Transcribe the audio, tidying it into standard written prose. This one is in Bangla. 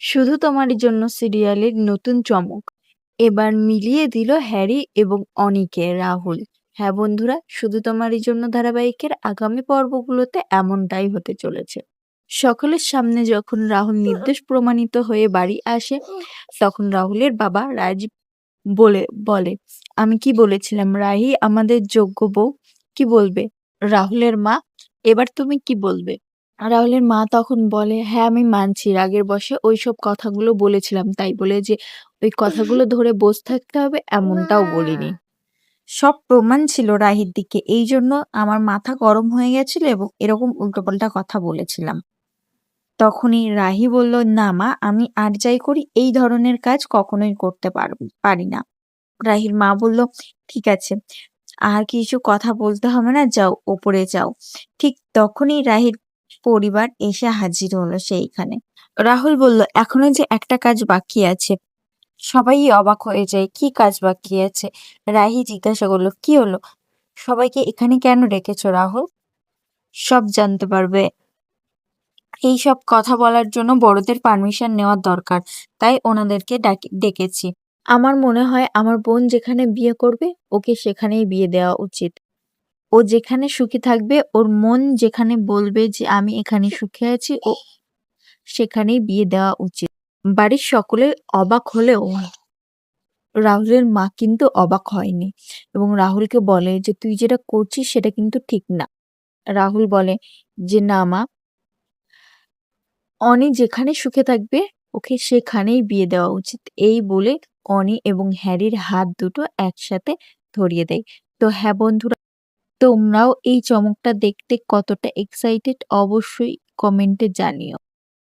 শুধু তোমারই জন্য সিরিয়ালের নতুন চমক। এবার মিলিয়ে দিল হ্যারি এবং অনিকে রাহুল। হ্যাঁ বন্ধুরা, শুধু তোমারই জন্য ধারাবাহিকের আগামী পর্বগুলোতে এমনটাই হতে চলেছে। সকলের সামনে যখন রাহুল নির্দোষ প্রমাণিত হয়ে বাড়ি আসে, তখন রাহুলের বাবা রাজীব বলে বলে, আমি কি বলেছিলাম রাহি আমাদের যোগ্য বউ। কি বলবে? রাহুলের মা, এবার তুমি কি বলবে? রাহুলের মা তখন বলে, হ্যাঁ আমি মানছি রাগের বশে ওইসব কথাগুলো বলেছিলাম, তাই বলে যে ওই কথাগুলো ধরে বসে থাকতে হবে এমনটাও বলিনি। সব প্রমাণ ছিল রাহির দিকে, এই জন্য আমার মাথা গরম হয়ে গেছিল এবং এরকম উল্টোপাল্টা কথা বলেছিলাম। তখনই রাহি বলল, না মা, আমি আর যাই করি এই ধরনের কাজ কখনোই করতে পারি না। রাহির মা বলল, ঠিক আছে, আর কিছু কথা বলতে হবে না, যাও ওপরে যাও। ঠিক তখনই রাহির পরিবার এসে হাজির হলো সেইখানে। রাহুল বলল, এখনো যে একটা কাজ বাকি আছে। সবাই অবাক হয়ে যায়, কি কাজ বাকি আছে? রাহি জিজ্ঞাসা করলো, কি হলো? সবাইকে এখানে কেন রেখেছো রাহুল? সব জানতে পারবে। এই সব কথা বলার জন্য বড়দের পারমিশন নেওয়ার দরকার, তাই ওনাদেরকে ডেকেছি। আমার মনে হয় আমার বোন যেখানে বিয়ে করবে ওকে সেখানেই বিয়ে দেওয়া উচিত। ও যেখানে সুখী থাকবে, ওর মন যেখানে বলবে যে আমি এখানে সুখে আছি, ও সেখানেই বিয়ে দেওয়া উচিত। বাড়ির সকলে অবাক হলেও রাহুলের মা কিন্তু অবাক হয়নি এবং রাহুলকে বলে যে তুই যেটা করছিস সেটা কিন্তু ঠিক না। রাহুল বলে যে না মা, অনি যেখানে সুখে থাকবে ওকে সেখানেই বিয়ে দেওয়া উচিত। এই বলে অনি এবং হ্যারির হাত দুটো একসাথে ধরিয়ে দেয়। তো হ্যাঁ বন্ধুরা, তোমরাও এই চমকটা দেখতে কতটা এক্সাইটেড অবশ্যই কমেন্টে জানিও।